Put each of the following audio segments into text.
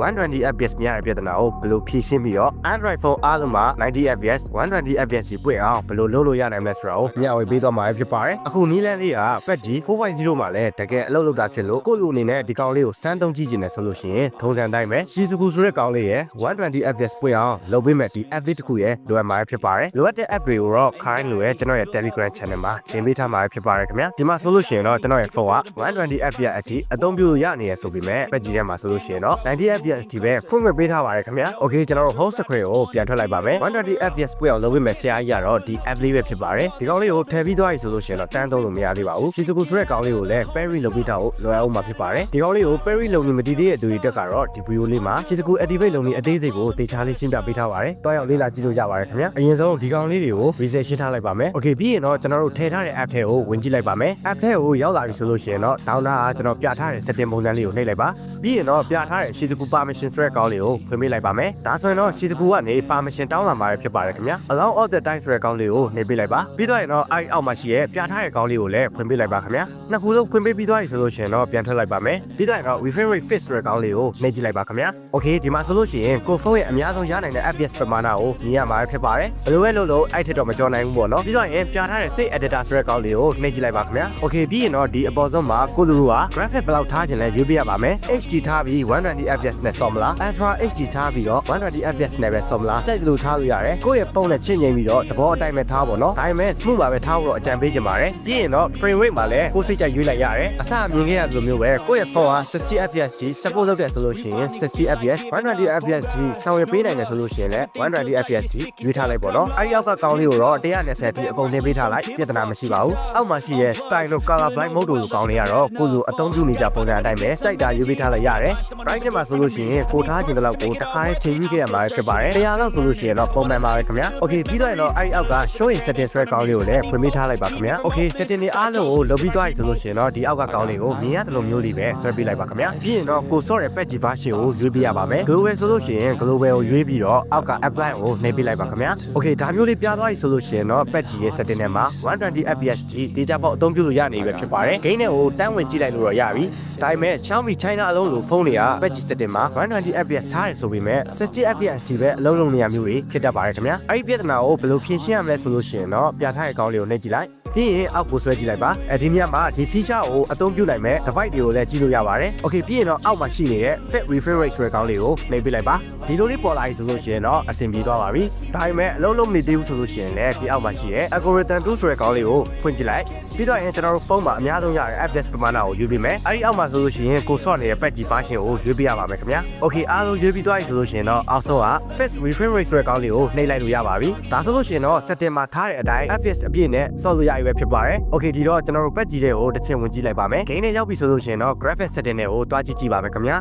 120 fps များတဲ့ပြဿနာကိုဘယ်လိုဖြေရှင်းပြီးတော့ Android phone အားလုံးမှာ90 fps 120 fps ကြီးပွင့်အောင်ဘယ်လိုလုပ်လို့ရနိုင်မလဲဆိုတာကိုမျှဝေပေးသွားမှာဖြစ်ပါတယ်အခုနီးလန်းလေးက Patch 4.0မှာလည်းတကယ်အလုပ်လုပ်တာဖြစ်လို့ကိုယ့်လူအနေနဲ့ဒီကောင်လေးကိုစမ်းသုံးကြည့်နေတယ်ဆိုလို့ရှိရင်ထုံးစံတိုင်းပဲ Shizuku ဆိုတဲ့ကောင်လေးရဲ့120 fps ပွင့်အောင်လုပ်ပေးမဲ့ဒီ app လေးတစ်ခုရဲ့လိုအပ်မှာဖြစ်ပါတယ်လိုအပ်တဲ့ app တွေကိုတော့ခိုင်းလို့ရဲ့ကျွန်တော်ရဲ့ Telegram channel မှာတင်ပေးထားမှာဖြစ်ပါတယ်ခင်ဗျာဒီမှာဆိုလို့ရှိရင်တော့ကျွန်တော်ရဲ့ phone က120 fps အထိအသုံးပြုလို့ရနေရဆိုပေမဲ့ Patch ထဲမှာဆိုလို့ရှိရင်တော့90 fps ဒီပဲဖွင့်ပေးထားပါတယ်ခင်ဗျာ Okay ကျွန်တော်တို့ home screen ကိုပြန်ထွက်လိုက်ပါမယ်120 fps ပွင့်အောင်လုပ်ပေးမဲ့ဆရာကြီးကတော့ဒီ app လေးပဲဖြစ်ပါတယ်ဒီကောင်လေးကိုထည့်ပြီးသွားပြီဆိုလို့ရှိရင်တော့တန်းသုံးလို့မရသေးပါဘူး Shizuku ဆိုတဲ့ကောင်လေးကိုလည်း Perry လုပ်ပြီးတော့လွယ်အောင်မှာဖြစ်ပါတယ်ဒီကောင်လေးကို Perry လုပ်နေမတည်သေးတဲ့သူတွေတက်ကတော့ဒီ video လေးမှာ Shizuku activate လုပ်နေအသေးစိတ်ကိုတေချာလေးရှင်းပြပေးထားပါတယ်တွားရောက်လေ့လာကြည့်လို့ရပါတယ်ခင်ဗျာအရင်ဆုံးဒီကောင်လေးတွေကို reset ရှင်းထားလိုက်ပါမယ် Okay ပြီးရင်တော့ကျွန်တော်တို့ထည့်ထားတဲ့ app ထဲကိုဝင်ကြည့်လိုက်ပါမယ် app ထဲကိုရောက်လာပြီဆိုလို့ရှိရင်တော့ download ကကျွန်တော်ပြထားတဲ့ setting ပုံစံလေးကိုနှိပ်လိုက်ပါပြီးရင်တော့ပြထားတဲ့ Shizuku permission ဆိုတဲ့ကောင်လေးကိုဖွင့်ပေးလိုက်ပါမယ်ဒါဆိုရင်တော့ Shizuku ကနေ permission တောင်းလာမှာဖြစ်ပါတယ်ခင်ဗျာ allow all the time ဆိုတဲ့ကောင်လေးကိုနှိပ်ပေးလိုက်ပါပြီးတော့ရင်တော့အဲ့အောက်မှာရှိရဲ့ပြထားတဲ့ကောင်လေးကိုလည်းဖွင့်ပေးလိုက်ပါခင်ဗျာနှစ်ခုလုံးဖွင့်ပေးပြီးသွားပြီဆိုလို့ရှိရင်တော့ပြန်ထွက်လိုက်ပါမယ်ပြီးတော့ရင်တော့ refresh rate fix ဆိုတဲ့ကောင်လေးကိုနှိပ်ကြည့်လိုက်ပါခင်ဗျာ Okay ဒီမှာဆိုလို့ရှိရင်ကိုဖုန်းရဲ့အများဆုံးရနိုင်တဲ့ fps ပမာဏကိုမြင်ရမှာဖြစ်ပါတယ်ဘယ်လိုပဲလို့အဲ့ထက်တော့မကြော်နိုင်ဘူးပေါ့နော်ပြီးတော့ရင်ပြထားတဲ့ save editor ဆိုတဲ့ကောင်လေးကိုနှိပ်ကြည့်လိုက်ပါခင်ဗျာ Okay ပြီးရင်တော့ဒီအပေါ်ဆုံးမှာကိုလူလူက graphic ဘယ်လောက်ထားခြင်းလဲရွေးပြရပါမယ် HD ထားပြီး120 fps နဲ့ဆော့မလား Ultra HD ထားပြီးတော့120 fps နဲ့ပဲဆော့မလားကြိုက်သလိုထားလို့ရတယ်ကိုယ့်ရဲ့ပုံနဲ့ချင့်ငိမ့်ပြီးတော့သဘောအတိုင်းပဲထားပါတော့ဒါပေမဲ့ smooth ပါပဲထားဖို့တော့အကြံပေးချင်ပါတယ်ပြီးရင်တော့ frame rate မှာလည်းကိုယ်စိတ်ကြိုက်ရွေးလိုက်ရတယ်အစမြင်ခဲ့ရသလိုမျိုးပဲကိုယ့်ရဲ့ဖုန်းက60 fps ကြီး support လုပ်တဲ့ဆိုလို့ရှိရင်60 fps 120 fps ကြီးဆောင်ရွက်ပေးနိုင်တယ်ဆိုလို့ရှိရင်လည်း120 fps ကြီးရွေးထားလိုက်ပေါ့နော်အဲ့ဒီအောက်ကကောင်းလေးကိုတော့120ထိအကုန်တင်ပေးထားလိုက်ပြဿနာမရှိပါဘူးအောက်မှာရှိရဲ့ style တို့ color blind mode တို့ကောင်းလေးကတော့ကိုယ်လိုအသုံးပြုနေကြပုံစံအတိုင်းပဲစိုက်တာရွေးပေးထားလိုက်ရတယ် right မှာဆိုလို့ရှိရင်ကိုထားခြင်းတလောက်ကိုတစ်ခါလေးချိန်ပြီးခဲ့ရမှာဖြစ်ပါတယ်100လောက်ဆိုလို့ရှိရင်တော့ပုံမှန်ပါပဲခင်ဗျာ Okay ပြီးတော့ရင်တော့အဲ့ဒီအောက်က show in setting ဆိုတဲ့ကောင်းလေးကိုလည်းဖွင့်ပေးထားလိုက်ပါခင်ဗျာ Okay setting တွေအားလုံးကိုလုပ်ပြီးသွားပြီဆိုလို့ရှိရင်တော့ဒီအောက်ကကောင်းလေးကိုမြင်ရတယ်လို့မျိုးလေးပဲဆွဲပေးလိုက်ပါခင်ဗျာပြီးရင်တော့ကိုစော့တဲ့ patch version ကိုရွေးပေးရပါမယ် global ဆိုလို့ရှိရင် global ကိုရွေးပြီးတော့အောက်က apply ကိုနှိပ်ပေးလိုက်ပါခင်ဗျာ Okay ဒါမျိုးလေးပြသွားပြီဆိုလို့ရှိရင်တော့ patch ရဲ့ setting ထဲမှာ120 fps ကြီးဒေတာပေါက်အသုံးပြုလို့ရနေပြီဖြစ်ပါတယ် game နဲ့ကိုတန်းဝင်ကြည့်လိုက်လို့တော့ရပြီဒါပေမဲ့ Xiaomi China အလုံးလိုဖုန်းတွေက patch setting မှာ120 fps ထားတယ်ဆိုပေမဲ့60 fps ကြီးပဲအလုံးလုံးနေရမျိုးတွေဖြစ်တတ်ပါတယ်ခင်ဗျာအဲ့ဒီပြဿနာကိုဘယ်လိုဖြေရှင်းရမလဲဆိုလို့ရှိရင်တော့ပြထားတဲ့ကောင်းလေးကိုနှိပ်ကြည့်လိုက်ပြီးရင်အောက်ကိုဆွဲကြည့်လိုက်ပါဒီနေရာမှာဒီ feature ကိုအသုံးပြုနိုင်မဲ့ device တွေကိုလည်းကြည့်လို့ရပါတယ် Okay ပြီးရင်တော့အောက်မှာရှိနေတဲ့ fit refresh rate ဆိုတဲ့ကောင်းလေးကိုနှိပ်ပေးလိုက်ပါဒီလိုလေးပေါ်လာပြီဆိုလို့ရှိရင်တော့အဆင်ပြေသွားပါပြီဒါပေမဲ့အလုံးလုံးမနေသေးဘူးဆိုလို့ရှိရင်လည်းဒီအောက်မှာရှိတဲ့ algorithm 2ဆိုတဲ့ကောင်းလေးကိုဖွင့်ကြည့်လိုက်ပြီးတော့ရင်ကျွန်တော်တို့ဖုန်းမှာအများဆုံးရတဲ့ app ပမာဏကိုရွေးပေးမယ်အဲ့ဒီအောက်မှာဆိုလို့ရှိရင်ကိုဆော့နေတဲ့ patch version ကိုရွေးပေးရပါမယ်ခင်ဗျာ Okay အားလုံးရွေးပြီးသွားပြီဆိုလို့ရှိရင်တော့အောက်ဆုံးက fit refresh rate ဆိုတဲ့ကောင်းလေးကိုနှိပ်လိုက်လို့ရပါပြီဒါဆိုလို့ရှိရင်တော့ setting မှာထားတဲ့အတိုင်း fps အပြည့်နဲ့ဆော့လို့ရပြီပဲဖြစ်ပါတယ် Okay ဒီတော့ကျွန်တော်တို့ patch တွေကိုတစ်ချက်ဝင်ကြည့်လိုက်ပါမယ် game နဲ့ရောက်ပြီဆိုလို့ရှိရင်တော့ graphic setting တွေကိုတွားကြည့်ကြည့်ပါမယ်ခင်ဗျာ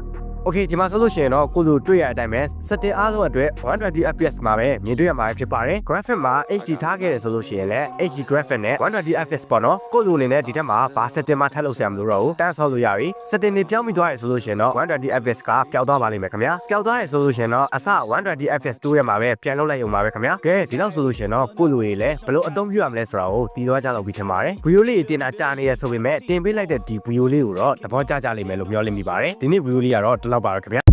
Okay ဒီမှာဆိုလို့ရှိရင်တော့ကိုလိုတွေ့ရတဲ့အတိုင်းပဲ setting အားလုံးအတွက်120 fps မှာပဲမြင်တွေ့ရမှာဖြစ်ပါတယ် graphic မှာ HD ထားခဲ့တယ်ဆိုလို့ရှိရင်လည်း HD graphic နဲ့120 fps ပေါ့နော်ကိုလိုအနေနဲ့ဒီထက်မှာဘာ setting မှာထပ်လို့ဆရာမလို့တော့ဘူးတန်းဆော့လို့ရပြီ setting တွေပြောင်းပြီးသွားရဆိုလို့ရှိရင်တော့120 fps ကပျောက်သွားပါလိမ့်မယ်ခင်ဗျာပျောက်သွားရဆိုလို့ရှိရင်တော့အစ120 fps တိုးရမှာပဲပြန်လုပ်လိုက်ရုံပါပဲခင်ဗျာကဲဒီလောက်ဆိုလို့ရှိရင်တော့ကိုလိုတွေလည်းဘယ်လိုအသုံးပြုရမလဲဆိုတာကိုတီးသွားကြလို့ပြီးထင်ပါတယ် video လေးတင်တာနေရဆိုပေမဲ့တင်ပေးလိုက်တဲ့ဒီ video လေးကိုတော့သဘောကျကြလိမ့်မယ်လို့မျှော်လင့်မိပါတယ်ဒီနေ့ video လေးကတော့ဒီလောက်ပါပဲခင်ဗျာ